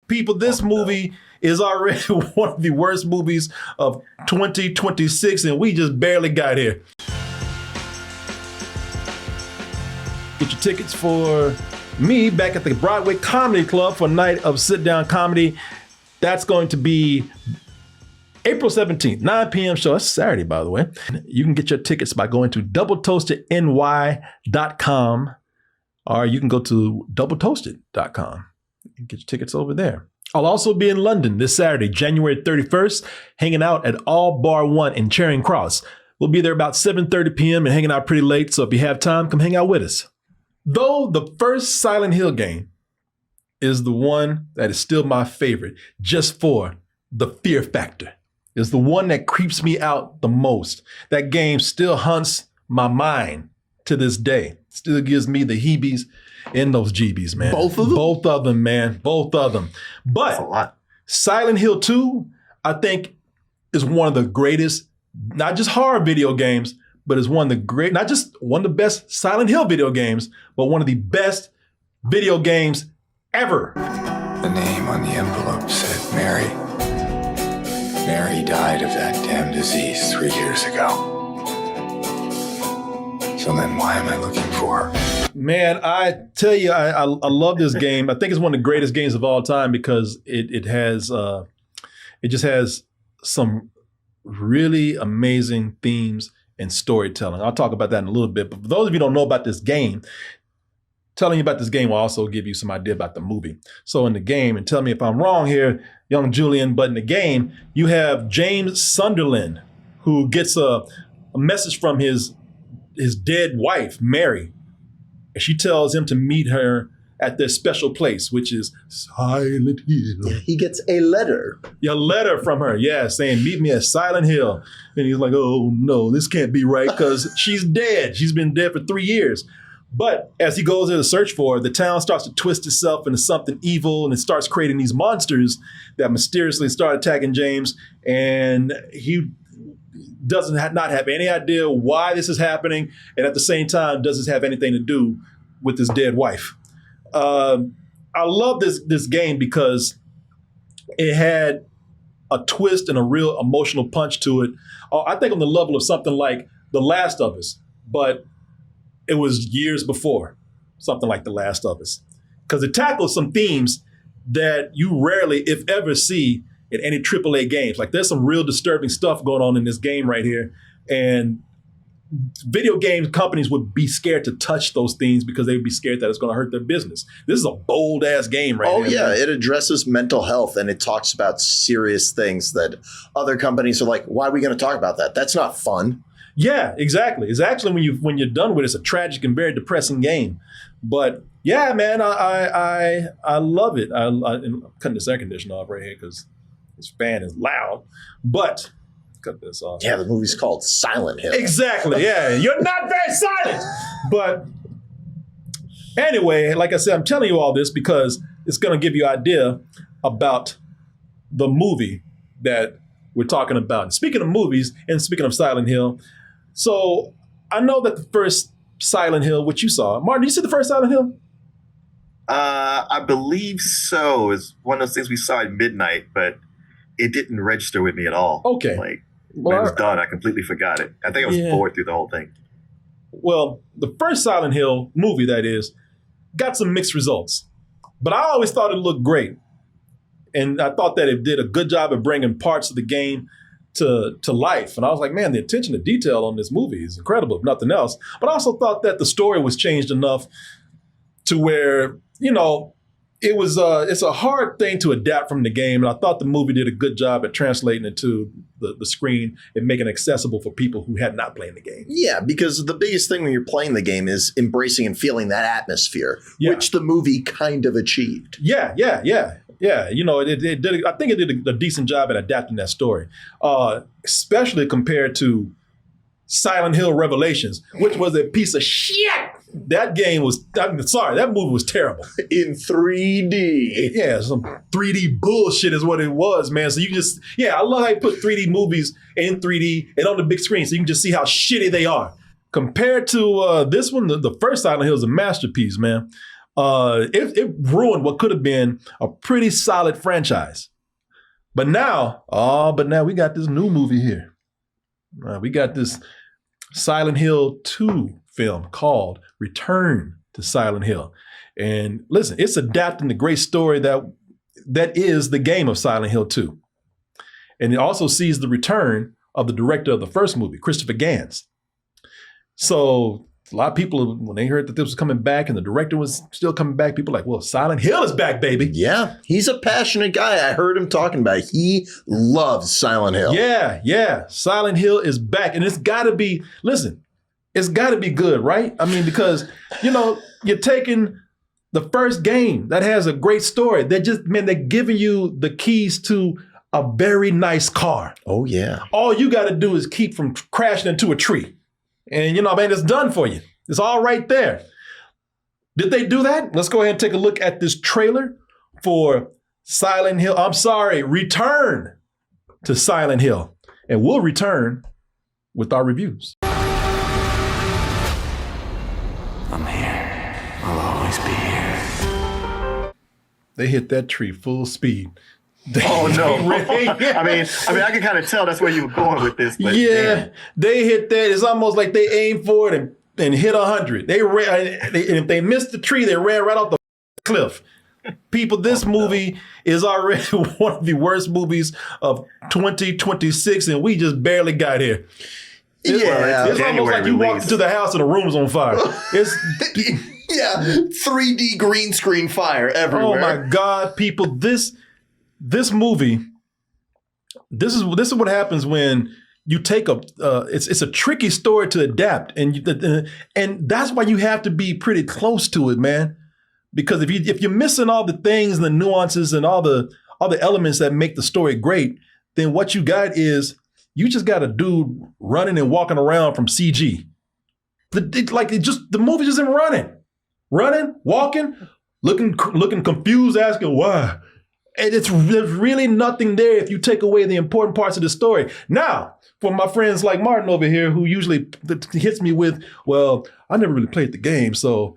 People, this movie is already one of the worst movies of 2026, and we just barely got here. Get your tickets for me back at the Broadway Comedy Club for a night of sit-down comedy. That's going to be April 17th, 9 p.m. show. That's Saturday, by the way. You can get your tickets by going to doubletoastedny.com, or you can go to doubletoasted.com and get your tickets over there. I'll also be in London this Saturday, January 31st, hanging out at All Bar 1 in Charing Cross. We'll be there about 7:30 p.m. and hanging out pretty late, so if you have time, come hang out with us. Though the first Silent Hill game is the one that is still my favorite, just for the fear factor. It's the one that creeps me out the most. That game still haunts my mind to this day. Still gives me the heebies and those jeebies, man. Both of them? Both of them, man. Both of them. But That's a lot. Silent Hill 2, I think, is one of the greatest, not just horror video games, but is one of the great, not just one of the best Silent Hill video games, but one of the best video games ever. The name on the envelope said Mary. Mary died of that damn disease 3 years ago. So then why am I looking for her? Man, I tell you, I love this game. I think it's one of the greatest games of all time because it just has some really amazing themes and storytelling. I'll talk about that in a little bit. But for those of you who don't know about this game, telling you about this game will also give you some idea about the movie. So in the game, and tell me if I'm wrong here, young Julian, but in the game, you have James Sunderland, who gets a message from his dead wife, Mary. And she tells him to meet her at this special place, which is Silent Hill. He gets a letter. A letter from her, yeah, saying, meet me at Silent Hill. And he's like, oh no, this can't be right because she's dead. She's been dead for 3 years. But as he goes there to search for her, the town starts to twist itself into something evil, and it starts creating these monsters that mysteriously start attacking James. And he doesn't not have any idea why this is happening, and at the same time doesn't have anything to do with his dead wife. I love this game because it had a twist and a real emotional punch to it. I think on the level of something like The Last of Us, but it was years before something like The Last of Us, because it tackles some themes that you rarely, if ever, see in any AAA games. Like there's some real disturbing stuff going on in this game right here. And video game companies would be scared to touch those things because they would be scared that it's going to hurt their business. This is a bold ass game right here. Oh yeah, man. it addresses mental health and it talks about serious things that other companies are like, why are we going to talk about that? That's not fun. Yeah, exactly. It's actually when you're done with it, it's a tragic and very depressing game. But yeah, man, I love it. I'm cutting this air conditioner off right here because this fan is loud. But cut this off. Yeah, the movie's called Silent Hill. Exactly. Yeah, you're not very silent. But anyway, like I said, I'm telling you all this because it's going to give you an idea about the movie that we're talking about. And speaking of movies and speaking of Silent Hill, so I know that the first Silent Hill, which you saw, Martin, did you see the first Silent Hill? I believe so. It's one of those things we saw at midnight, but it didn't register with me at all. Okay. Like when it was done, I completely forgot it. I think I was bored through the whole thing. Well, the first Silent Hill movie, that is, got some mixed results. But I always thought it looked great. And I thought that it did a good job of bringing parts of the game to life. And I was like, man, the attention to detail on this movie is incredible, if nothing else. But I also thought that the story was changed enough to where, you know, it's a hard thing to adapt from the game. And I thought the movie did a good job at translating it to the screen and making it accessible for people who had not played the game. Yeah, because the biggest thing when you're playing the game is embracing and feeling that atmosphere, which the movie kind of achieved. Yeah. You know, it did. I think it did a decent job at adapting that story, especially compared to Silent Hill Revelations, which was a piece of shit. That game was, that movie was terrible. In 3D. Yeah, some 3D bullshit is what it was, man. So you just, I love how you put 3D movies in 3D and on the big screen so you can just see how shitty they are. Compared to this one, the first Silent Hill is a masterpiece, man. It ruined what could have been a pretty solid franchise. But now we got this new movie here. We got this Silent Hill 2 film called Return to Silent Hill. And listen, it's adapting the great story that is the game of Silent Hill 2. And it also sees the return of the director of the first movie, Christopher Gans. So a lot of people, when they heard that this was coming back and the director was still coming back, people were like, well, Silent Hill is back, baby. Yeah, he's a passionate guy. I heard him talking about it. He loves Silent Hill. Yeah. Silent Hill is back. And it's got to be, listen, it's got to be good, right? I mean, because, you're taking the first game that has a great story. They're giving you the keys to a very nice car. Oh, yeah. All you got to do is keep from crashing into a tree. And, it's done for you. It's all right there. Did they do that? Let's go ahead and take a look at this trailer for Return to Silent Hill. And we'll return with our reviews. I'm here. I'll always be here. They hit that tree full speed. Oh no! I mean, I can kind of tell that's where you were going with this. But yeah, damn. They hit that. It's almost like they aimed for it and hit 100. They ran, and if they missed the tree, they ran right off the cliff. People, this movie is already one of the worst movies of 2026, and we just barely got here. It's almost like you walked into the house and the room was on fire. Yeah, 3D green screen fire everywhere. Oh my God, people! This movie, this is what happens when you take it's a tricky story to adapt, and that's why you have to be pretty close to it, man. Because if you're missing all the things and the nuances and all the elements that make the story great, then what you got is you just got a dude running and walking around from CG. The movie just isn't running, walking, looking confused, asking why. And there's really nothing there if you take away the important parts of the story. Now, for my friends like Martin over here, who usually hits me with, well, I never really played the game, so,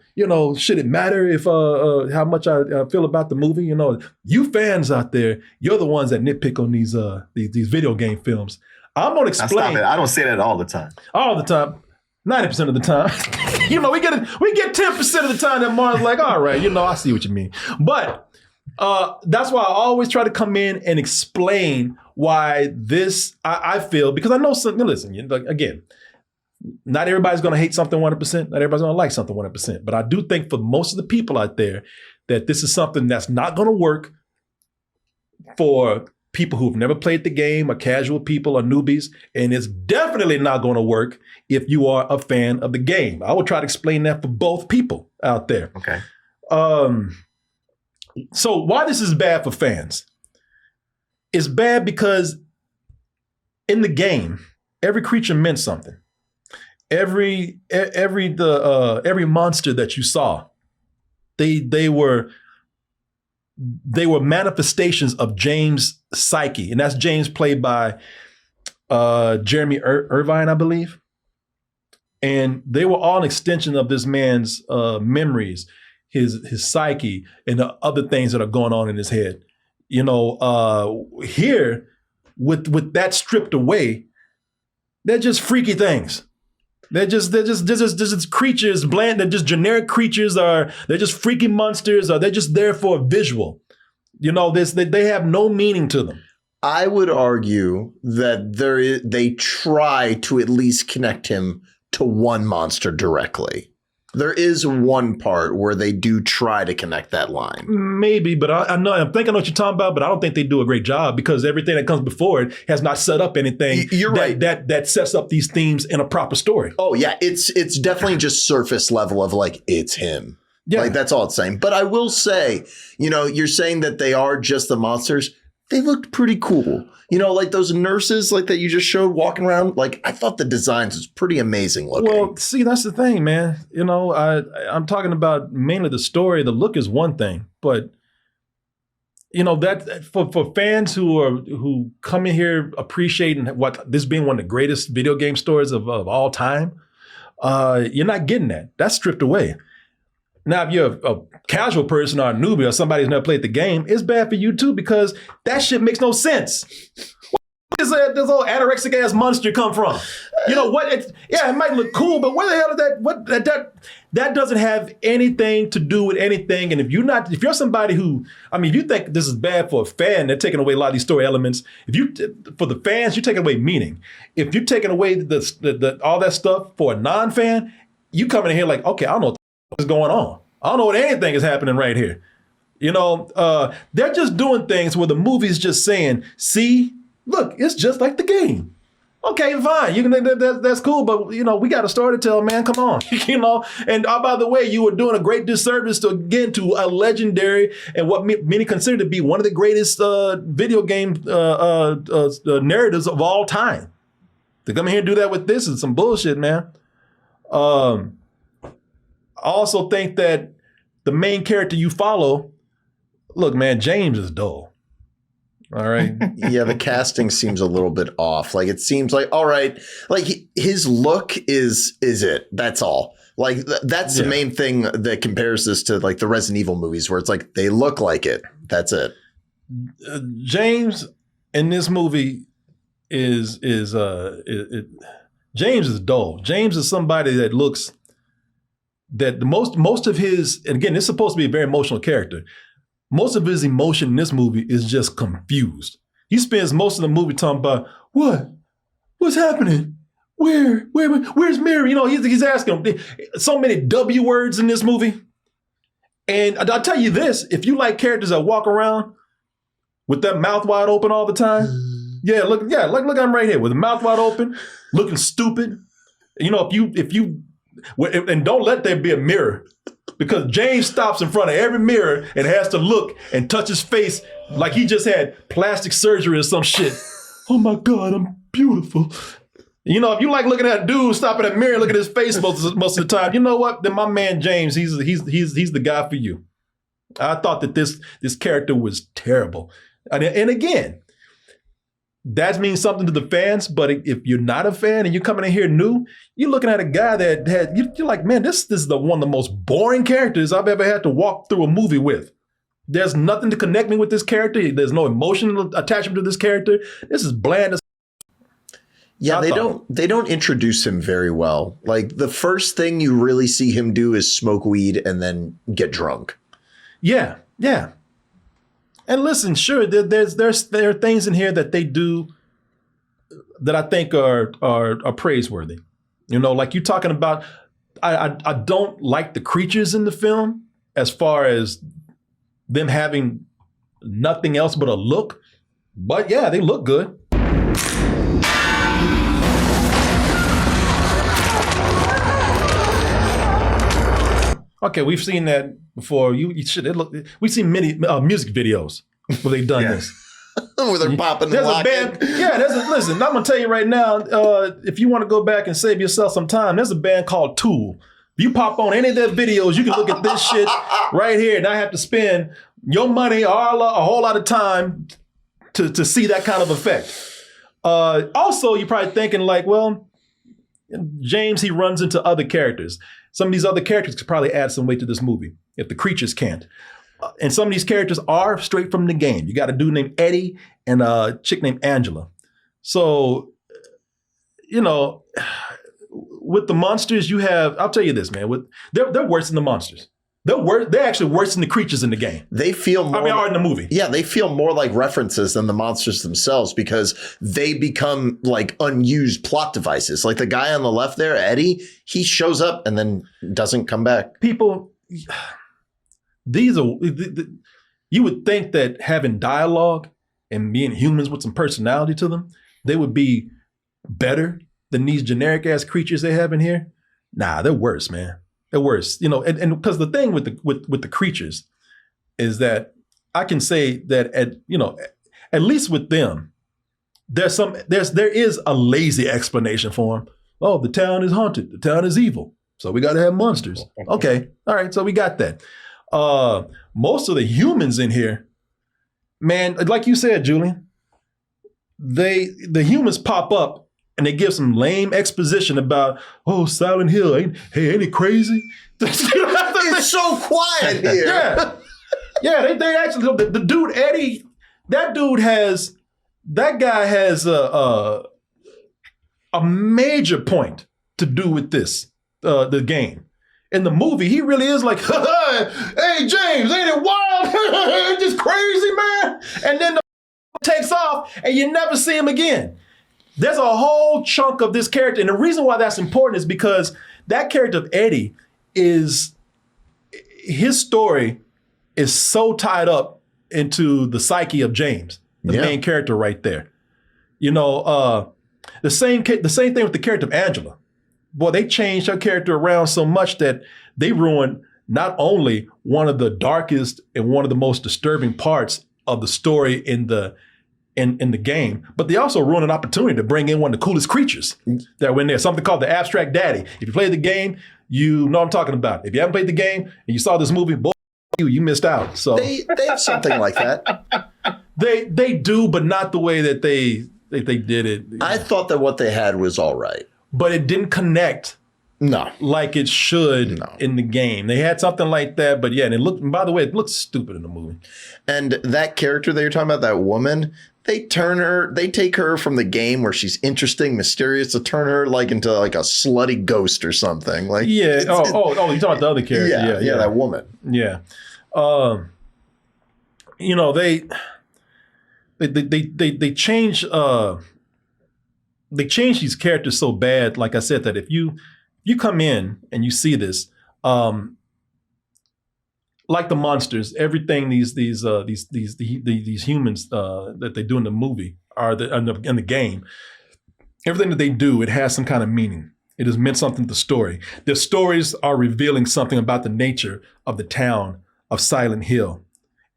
should it matter if how much I feel about the movie? You fans out there, you're the ones that nitpick on these video game films. I'm going to explain. I don't say that all the time. All the time. 90% of the time. we get 10% of the time that Martin's like, all right, I see what you mean. But that's why I always try to come in and explain why this, I feel, because I know something, listen, again, not everybody's going to hate something 100%. Not everybody's going to like something 100%. But I do think for most of the people out there that this is something that's not going to work for people who've never played the game or casual people or newbies. And it's definitely not going to work if you are a fan of the game. I will try to explain that for both people out there. Okay. So why this is bad for fans? It's bad because in the game, every creature meant something. Every monster that you saw, they were manifestations of James' psyche, and that's James played by Jeremy Irvine, I believe. And they were all an extension of this man's memories, his psyche, and the other things that are going on in his head. Here, with that stripped away, they're just freaky things. They're just creatures, bland. They're just generic creatures. They're just freaky monsters. Or they're just there for a visual. They have no meaning to them. I would argue that they try to at least connect him to one monster directly. There is one part where they do try to connect that line. Maybe, but I think I know what you're talking about, but I don't think they do a great job because everything that comes before it has not set up anything that sets up these themes in a proper story. Oh, yeah. It's definitely just surface level of it's him. Yeah. That's all it's saying. But I will say, you're saying that they are just the monsters. They looked pretty cool. Those nurses that you just showed walking around. I thought the designs was pretty amazing looking. Well, see, that's the thing, man. I'm talking about mainly the story. The look is one thing, but that for fans who come in here appreciating what this being one of the greatest video game stories of all time, you're not getting that. That's stripped away. Now, if you're a casual person or a newbie or somebody who's never played the game, it's bad for you too because that shit makes no sense. Where does this old anorexic ass monster come from? You know what? It might look cool, but where the hell is that doesn't have anything to do with anything. And if you're somebody who, I mean, if you think this is bad for a fan, they're taking away a lot of these story elements. For the fans, you're taking away meaning. If you're taking away the all that stuff for a non-fan, you come in here like, okay, I don't know what is going on. I don't know what anything is happening right here. You know, they're just doing things where the movie's just saying, see, look, it's just like the game. Okay, fine. You can that's cool, but you know, we got a story to tell, man. Come on. You know, and by the way, you were doing a great disservice to a legendary and what many consider to be one of the greatest video game narratives of all time. To come here and do that with this is some bullshit, man. I also think that the main character you follow, look, man, James is dull. All right. Yeah, the casting seems a little bit off. Like it seems like, all right, like his look is it. That's all. Like that's the main thing that compares this to like the Resident Evil movies where it's like they look like it. That's it. James in this movie James is dull. James is somebody that looks that the most of his, and again, this is supposed to be a very emotional character. Most of his emotion in this movie is just confused. He spends most of the movie talking about what's happening? Where's Mary? You know, he's asking so many W words in this movie. And I'll tell you this: if you like characters that walk around with that mouth wide open all the time, look, I'm right here with the mouth wide open, looking stupid. You know, if you and don't let there be a mirror. Because James stops in front of every mirror and has to look and touch his face like he just had plastic surgery or some shit. Oh my God, I'm beautiful. You know, if you like looking at a dude stopping at a mirror, looking at his face most of the time, you know what? Then my man James, he's the guy for you. I thought that this character was terrible, and again, that means something to the fans. But if you're not a fan and you're coming in here new, you're looking at a guy that you're like, man, this is one of the most boring characters I've ever had to walk through a movie with. There's nothing to connect me with this character. There's no emotional attachment to this character. This is bland as. Yeah, they don't introduce him very well. Like the first thing you really see him do is smoke weed and then get drunk. Yeah. And listen, sure, there are things in here that they do that I think are praiseworthy. You know, like you're talking about, I don't like the creatures in the film as far as them having nothing else but a look. But yeah, they look good. Okay, we've seen that before. We've seen many music videos where they've done this. Where they're popping the lock in. Listen, I'm going to tell you right now, if you want to go back and save yourself some time, there's a band called Tool. If you pop on any of their videos, you can look at this shit right here and not have to spend your money or a whole lot of time to see that kind of effect. Also, you're probably thinking like, well, James, he runs into other characters. Some of these other characters could probably add some weight to this movie if the creatures can't. And some of these characters are straight from the game. You got a dude named Eddie and a chick named Angela. So, you know, with the monsters, you have, I'll tell you this, man, they're worse than the monsters. They're actually worse than the creatures in the game. They feel more. are in the movie. Yeah, they feel more like references than the monsters themselves because they become like unused plot devices. Like the guy on the left there, Eddie, he shows up and then doesn't come back. People, you would think that having dialogue and being humans with some personality to them, they would be better than these generic ass creatures they have in here. Nah, they're worse, man. They're worse, you know, and because the thing with the creatures is that I can say that at least with them, there is a lazy explanation for them. Oh, the town is haunted. The town is evil. So we got to have monsters. Okay. All right. So we got that. Most of the humans in here, man, like you said, Julian, the humans pop up and they give some lame exposition about, oh, Silent Hill, ain't it crazy? It's so quiet here. Yeah. Yeah, they actually, the dude, Eddie, that guy has a major point to do with this, the game. In the movie, he really is like, hey, James, ain't it wild? It's just crazy, man. And then the takes off and you never see him again. There's a whole chunk of this character. And the reason why that's important is because that character of Eddie his story is so tied up into the psyche of James, the main character right there. You know, the same thing with the character of Angela. Boy, they changed her character around so much that they ruined not only one of the darkest and one of the most disturbing parts of the story in the game, but they also ruined an opportunity to bring in one of the coolest creatures that were in there, something called the Abstract Daddy. If you played the game, you know what I'm talking about. If you haven't played the game and you saw this movie, boy, you missed out. So they have something like that. They do, but not the way that they did it. I thought that what they had was all right. But it didn't connect like it should in the game. They had something like that, but yeah, and by the way, it looks stupid in the movie. And that character that you're talking about, that woman, they take her from the game where she's interesting, mysterious, to turn her like into like a slutty ghost or something. Like you're talking about the other character. Yeah, that woman. Yeah. You know, they change these characters so bad, like I said, that if you come in and you see this, like the monsters, everything these humans that they do in the movie in the game, everything that they do, it has some kind of meaning. It has meant something to the story. Their stories are revealing something about the nature of the town of Silent Hill,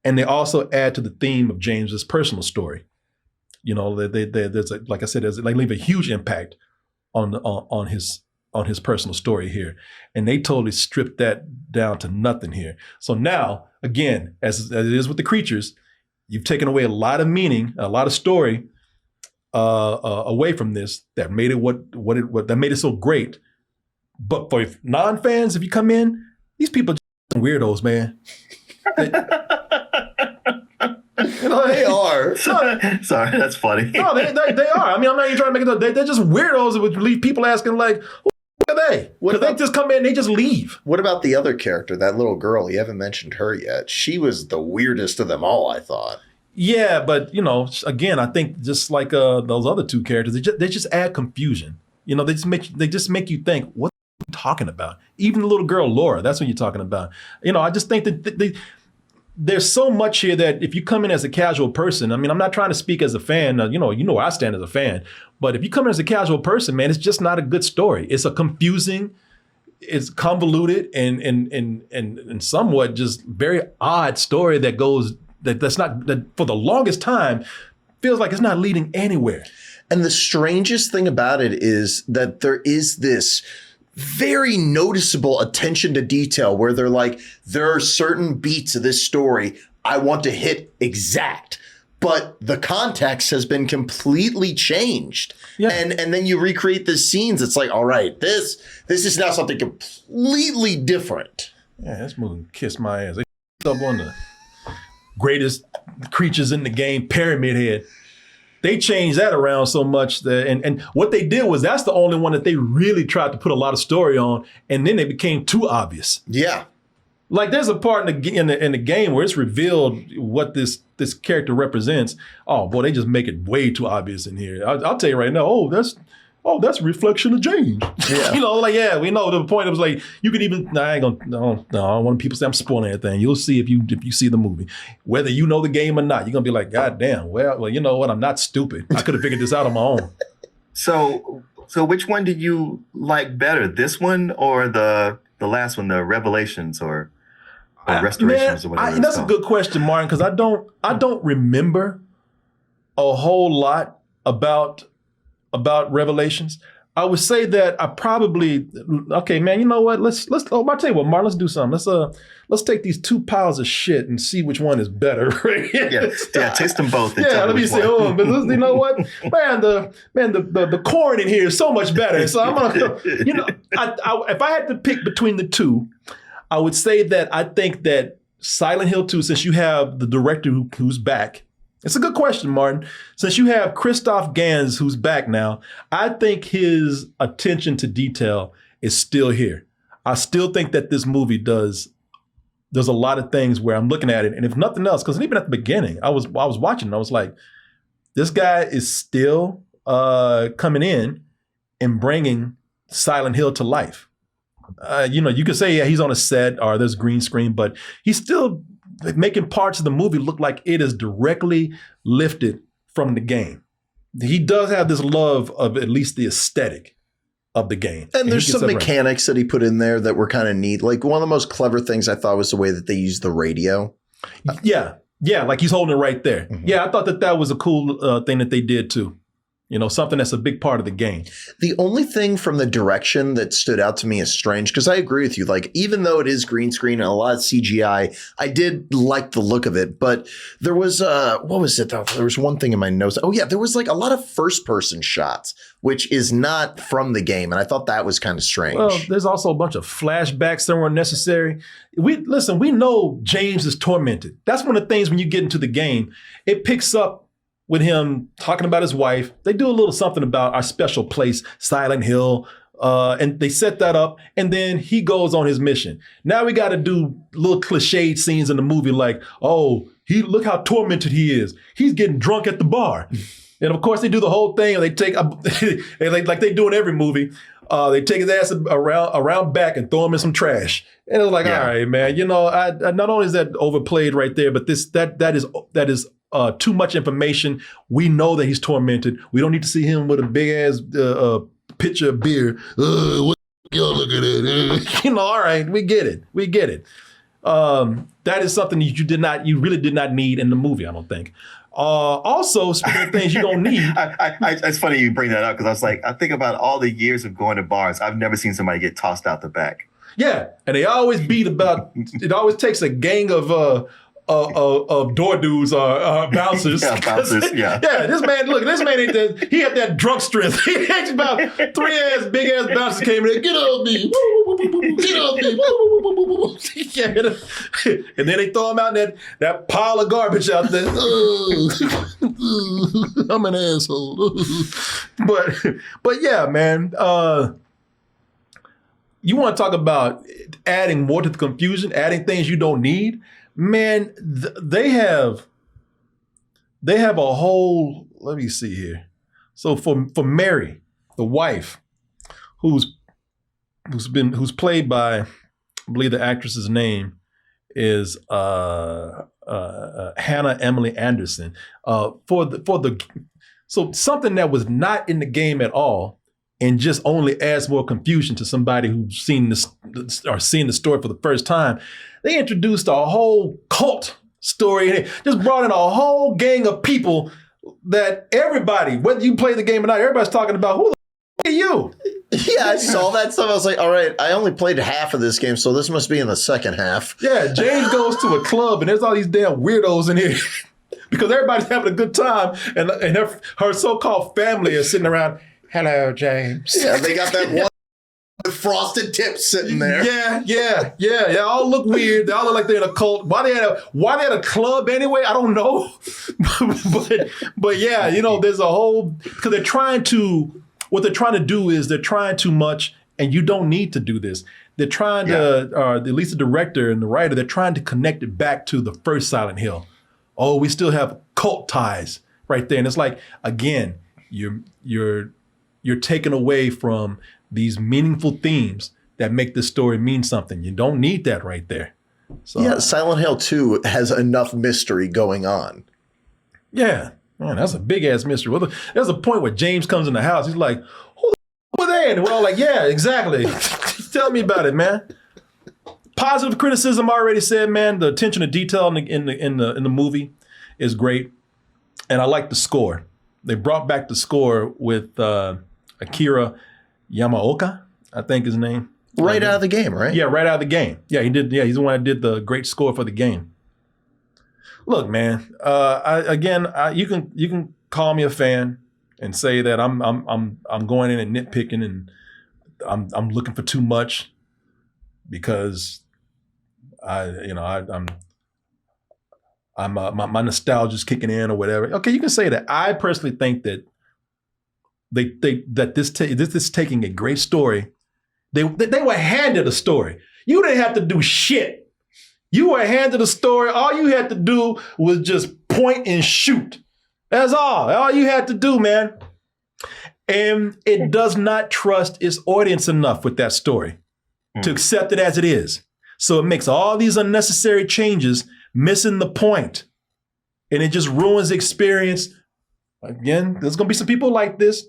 and they also add to the theme of James's personal story. You know, like I said, they leave a huge impact on his personal story here, and they totally stripped that down to nothing here. So now, again, as it is with the creatures, you've taken away a lot of meaning, a lot of story away from this that made it that made it so great. But for non-fans, if you come in, these people are just weirdos, man. You know, they are. Sorry, that's funny. No, they are. I mean, I'm not even trying to make it. They're just weirdos that would leave people asking like, who are they? Because they just come in and they just leave. What about the other character, that little girl? You haven't mentioned her yet. She was the weirdest of them all, I thought. Yeah, but you know, again, I think just like those other two characters, they just add confusion. You know, they just make you think, what are you talking about? Even the little girl Laura, that's what you're talking about. You know, I just think that there's so much here that if you come in as a casual person, I mean, I'm not trying to speak as a fan, you know where I stand as a fan, but if you come in as a casual person, man, it's just not a good story. It's a confusing, it's convoluted and somewhat just very odd story that for the longest time feels like it's not leading anywhere. And the strangest thing about it is that there is this very noticeable attention to detail where they're like, there are certain beats of this story I want to hit exact, but the context has been completely changed. Yeah. And then you recreate the scenes. It's like, all right, this is now something completely different. Yeah, this movie kissed my ass. They up on the greatest creatures in the game, Pyramid Head. They changed that around so much that, and what they did was that's the only one that they really tried to put a lot of story on, and then they became too obvious. Yeah, like there's a part in the game where it's revealed what this character represents. Oh boy, they just make it way too obvious in here. I'll tell you right now. Oh, that's a reflection of James. Yeah. You know, like, yeah, we know the point. It was like, you could even, I don't want people to say I'm spoiling anything. You'll see if you see the movie. Whether you know the game or not, you're going to be like, God damn, well, you know what? I'm not stupid. I could have figured this out on my own. So which one did you like better? This one or the last one, the Revelations or Restorations or whatever? That's a good question, Martin, because I don't remember a whole lot about Revelations. I would say that I probably okay, man. You know what? Let's. Oh, I'll tell you what, Mark. Let's do something. Let's take these two piles of shit and see which one is better. Yeah. Taste them both. And let me see. Oh, but you know what, man? The corn in here is so much better. So I'm gonna, you know, if I had to pick between the two, I would say that I think that Silent Hill 2, since you have the director who's back. It's a good question, Martin. Since you have Christoph Gans, who's back now, I think his attention to detail is still here. I still think that this movie does a lot of things where I'm looking at it, and if nothing else, because even at the beginning, I was watching, and I was like, this guy is still coming in and bringing Silent Hill to life. You know, you could say, yeah, he's on a set or there's green screen, but he's still making parts of the movie look like it is directly lifted from the game. He does have this love of at least the aesthetic of the game. And there's some mechanics that he put in there that were kind of neat. Like one of the most clever things I thought was the way that they used the radio. Yeah, like he's holding it right there. Mm-hmm. Yeah, I thought that was a cool thing that they did too. You know, something that's a big part of the game. The only thing from the direction that stood out to me as strange, because I agree with you, like even though it is green screen and a lot of CGI, I did like the look of it. But there was, what was it though? There was one thing in my notes. Oh yeah, there was like a lot of first person shots, which is not from the game. And I thought that was kind of strange. Well, there's also a bunch of flashbacks that were necessary. We know James is tormented. That's one of the things when you get into the game, it picks up with him talking about his wife. They do a little something about our special place, Silent Hill, and they set that up, and then he goes on his mission. Now we got to do little cliched scenes in the movie like, oh, look how tormented he is. He's getting drunk at the bar. And of course, they do the whole thing, and they take, like they do in every movie, they take his ass around back and throw him in some trash. And it was like, all right, man, you know, I not only is that overplayed right there, but that is too much information. We know that he's tormented. We don't need to see him with a big ass pitcher of beer. What y'all look at it? You know, all right, we get it. That is something that you really did not need in the movie, I don't think. Also, speaking of things you don't need. It's funny you bring that up because I was like, I think about all the years of going to bars. I've never seen somebody get tossed out the back. Yeah, and they always beat about. It always takes a gang of door dudes or bouncers. Yeah, bouncers. Yeah. Yeah, this man ain't that. He had that drunk strength. He had about big ass bouncers came in. Get on me, get on me. Yeah, and then they throw him out in that pile of garbage out there. I'm an asshole. But yeah, man. You want to talk about adding more to the confusion, adding things you don't need? Man, they have a whole. Let me see here. So for Mary, the wife, who's played by, I believe the actress's name is Hannah Emily Anderson. So something that was not in the game at all, and just only adds more confusion to somebody who's seen this or seeing the story for the first time. They introduced a whole cult story and just brought in a whole gang of people that everybody, whether you play the game or not, everybody's talking about. Who the are you? Yeah, I saw that stuff. I was like, all right, I only pplayed half of this game, so this must be in the second half. Yeah, James goes to a club and there's all these damn weirdos in here because everybody's having a good time, and her so-called family is sitting around. Hello, James. Yeah, they got that one with frosted tips sitting there. Yeah. They all look weird. They all look like they're in a cult. Why they at a club anyway? I don't know. but yeah, you know, there's a whole, because what they're trying to do is they're trying too much, and you don't need to do this. They're trying to, or at least the director and the writer, they're trying to connect it back to the first Silent Hill. Oh, we still have cult ties right there. And it's like, again, you're taken away from these meaningful themes that make this story mean something. You don't need that right there. So, yeah, Silent Hill 2 has enough mystery going on. Yeah, man, that's a big ass mystery. Well, there's a point where James comes in the house. He's like, "Who the were they?" And we're all like, "Yeah, exactly." Tell me about it, man. Positive criticism already said, man. The attention to detail in the movie is great, and I like the score. They brought back the score with Akira Yamaoka, I think his name. Right out of the game, right? Yeah, right out of the game. Yeah, he did. Yeah, he's the one that did the great score for the game. Look, man. You can call me a fan and say that I'm going in and nitpicking and I'm looking for too much because my nostalgia's kicking in or whatever. Okay, you can say that. I personally think that this is taking a great story. They were handed a story. You didn't have to do shit. You were handed a story. All you had to do was just point and shoot. That's all you had to do, man. And it does not trust its audience enough with that story to accept it as it is. So it makes all these unnecessary changes, missing the point. And it just ruins the experience. Again, there's going to be some people like this.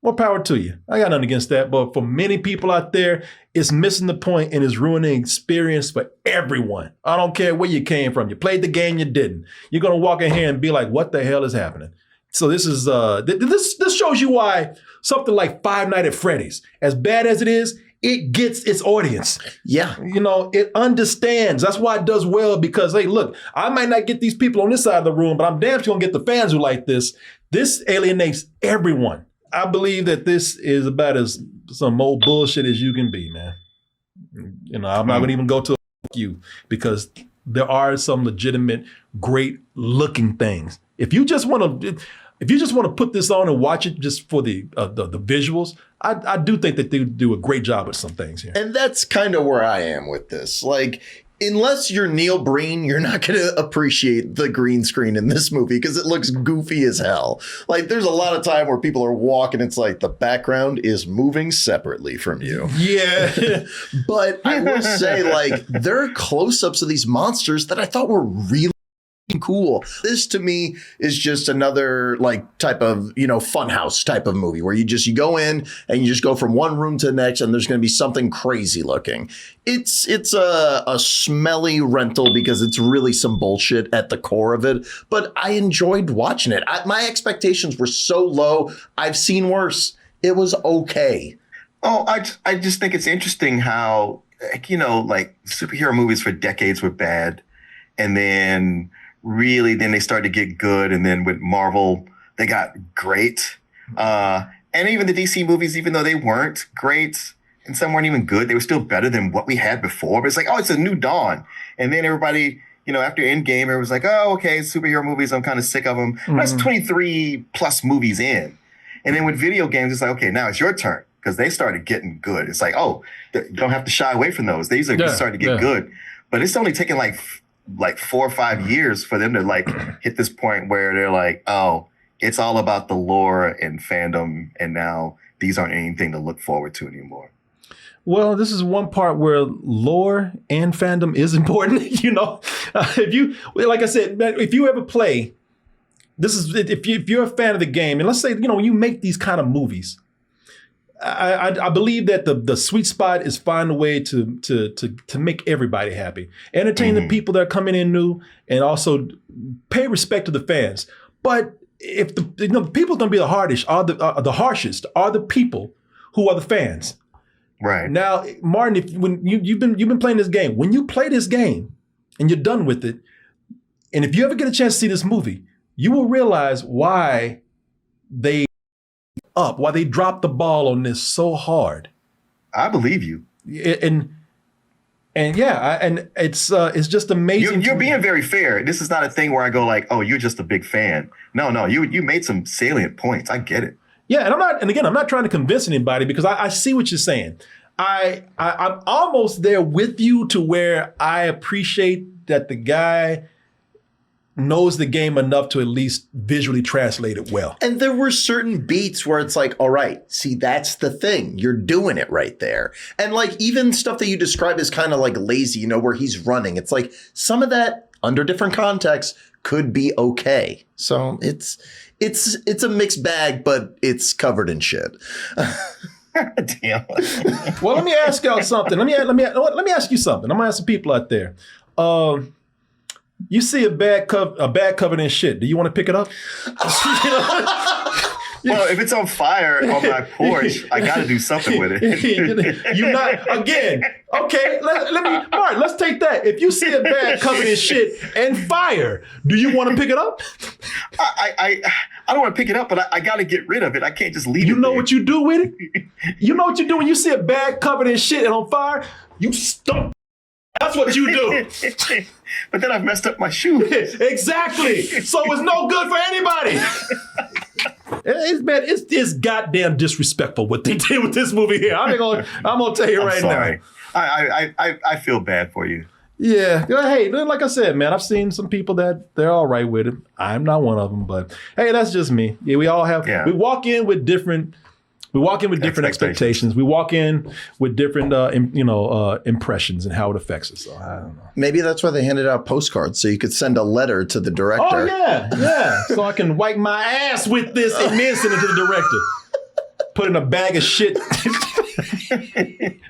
More power to you. I got nothing against that. But for many people out there, it's missing the point and is ruining experience for everyone. I don't care where you came from. You played the game, you didn't. You're going to walk in here and be like, what the hell is happening? So this is this shows you why something like Five Nights at Freddy's, as bad as it is, it gets its audience. Yeah. It understands. That's why it does well because, hey, look, I might not get these people on this side of the room, but I'm damn sure going to get the fans who like this. This alienates everyone. I believe that this is about as some old bullshit as you can be, man. I'm not going to even go to you because there are some legitimate, great looking things. If you just want to put this on and watch it just for the visuals, I do think that they do a great job with some things here. And that's kind of where I am with this. Like, unless you're Neil Breen, you're not going to appreciate the green screen in this movie because it looks goofy as hell. Like, there's a lot of time where people are walking. It's like the background is moving separately from you. Yeah. But I will say, like, there are close-ups of these monsters that I thought were really cool. This to me is just another like type of, funhouse type of movie where you go in and you just go from one room to the next and there's going to be something crazy looking. It's a smelly rental because it's really some bullshit at the core of it, but I enjoyed watching it. My expectations were so low. I've seen worse. It was okay. Oh, I just think it's interesting how, like superhero movies for decades were bad. And then then they started to get good. And then with Marvel, they got great. And even the DC movies, even though they weren't great and some weren't even good, they were still better than what we had before. But it's like, oh, it's a new dawn. And then everybody, after Endgame, it was like, oh, okay, superhero movies, I'm kind of sick of them. Mm-hmm. That's 23 plus movies in. And then with video games, it's like, okay, now it's your turn because they started getting good. It's like, oh, you don't have to shy away from those. These are starting to get good. But it's only taken like 4 or 5 years for them to like hit this point where they're like, oh, it's all about the lore and fandom. And now these aren't anything to look forward to anymore. Well, this is one part where lore and fandom is important. If you, like I said, if you ever play, if you're a fan of the game, and let's say, when you make these kind of movies, I believe that the sweet spot is find a way to make everybody happy, entertain the people that are coming in new, and also pay respect to the fans. But if the people going to be the harshest are the people who are the fans. Right now, Martin, when you've been playing this game, when you play this game and you're done with it, and if you ever get a chance to see this movie, you will realize why they dropped the ball on this so hard. I believe you. And it's just amazing. You're being very fair. This is not a thing where I go like, oh, you're just a big fan. No, you made some salient points. I get it. Yeah, I'm not trying to convince anybody because I see what you're saying. I'm almost there with you to where I appreciate that the guy knows the game enough to at least visually translate it well. And there were certain beats where it's like, all right, see, that's the thing. You're doing it right there. And like even stuff that you describe as kind of like lazy, where he's running. It's like some of that under different contexts could be okay. So it's a mixed bag, but it's covered in shit. Damn. Well, let me ask y'all something. Let me ask you something. I'm gonna ask the people out there. You see a bag covered in shit. Do you want to pick it up? Well, if it's on fire on my porch, I got to do something with it. You not again. Okay, let me. All right, let's take that. If you see a bag covered in shit and fire, do you want to pick it up? I don't want to pick it up, but I got to get rid of it. I can't just leave it. You know what you do with it? You know what you do when you see a bag covered in shit and on fire? You stomp. That's what you do. But then I've messed up my shoe. Exactly. So it's no good for anybody. It's goddamn disrespectful what they did with this movie here. I'm gonna tell you right now. I feel bad for you. Yeah. Hey, like I said, man, I've seen some people that they're all right with it. I'm not one of them, but hey, that's just me. Yeah, we all have. Yeah. We walk in with different expectations. We walk in with different, impressions and how it affects us. So I don't know. Maybe that's why they handed out postcards so you could send a letter to the director. Oh yeah. So I can wipe my ass with this and then send it to the director. Put in a bag of shit.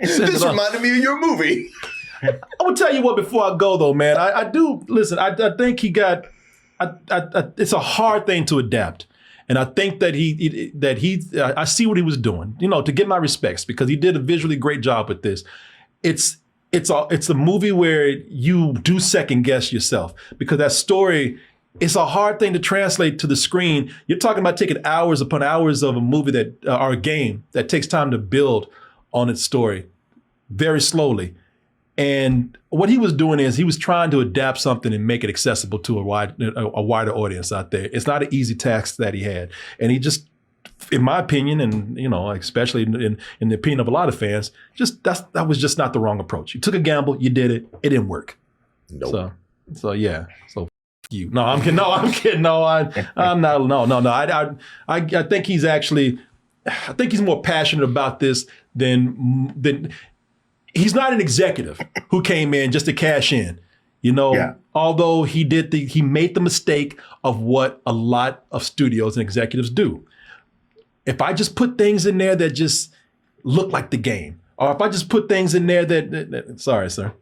This reminded me of your movie. I will tell you what before I go though, man. I do listen. I think he got. It's a hard thing to adapt. And I think that I see what he was doing, to get my respects, because he did a visually great job with this. It's a movie where you do second guess yourself, because that story, it's a hard thing to translate to the screen. You're talking about taking hours upon hours of a movie or a game that takes time to build on its story very slowly. And what he was doing is he was trying to adapt something and make it accessible to a wider audience out there. It's not an easy task that he had. And he just, in my opinion, and especially in the opinion of a lot of fans, that was just not the wrong approach. You took a gamble, you did it, it didn't work. Nope. So yeah. So you. No, I'm kidding. No, I'm kidding. No, I'm not. No. I think he's actually, I think he's more passionate about this than. He's not an executive who came in just to cash in, although he made the mistake of what a lot of studios and executives do. If I just put things in there that just look like the game, or if I just put things in there that sorry, sir.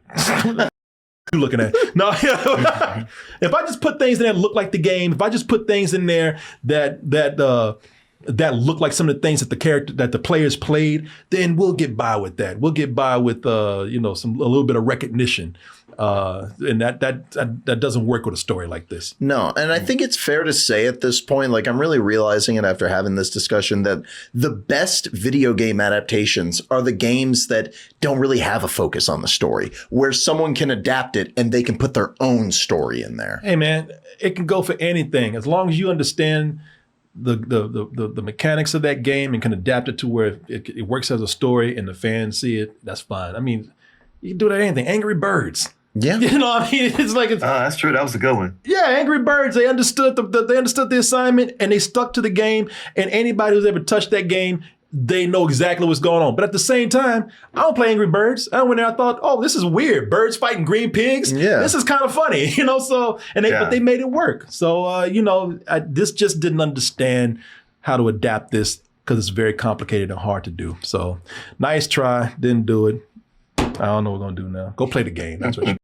You looking at? No. If I just put things in there that look like the game, if I just put things in there that look like some of the things that the players played, then we'll get by with that. We'll get by with a little bit of recognition, and that doesn't work with a story like this. No, and I think it's fair to say at this point, like I'm really realizing it after having this discussion, that the best video game adaptations are the games that don't really have a focus on the story, where someone can adapt it and they can put their own story in there. Hey man, it can go for anything as long as you understand the mechanics of that game and can adapt it to where it works as a story and the fans see it. That's fine. I mean, you can do that anything. Angry Birds. Yeah. It's like that's true. That was a good one. Yeah, Angry Birds. They understood the assignment and they stuck to the game. And anybody who's ever touched that game, they know exactly what's going on. But at the same time, I don't play Angry Birds. I went there, I thought, oh, this is weird. Birds fighting green pigs. Yeah. This is kind of funny, but they made it work. So, this just didn't understand how to adapt this because it's very complicated and hard to do. So nice try. Didn't do it. I don't know what we're going to do now. Go play the game. That's what you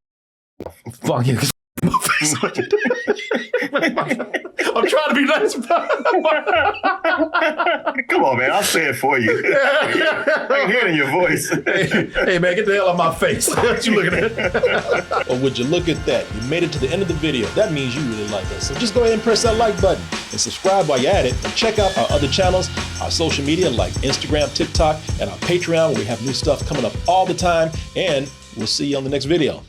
fuck you. I'm trying to be nice about it. Come on, man. I'll say it for you. I can hear it in your voice. Hey, man, get the hell out of my face. What you looking at? Or would you look at that? You made it to the end of the video. That means you really like us. So just go ahead and press that like button and subscribe while you're at it. And check out our other channels, our social media like Instagram, TikTok, and our Patreon, where we have new stuff coming up all the time. And we'll see you on the next video.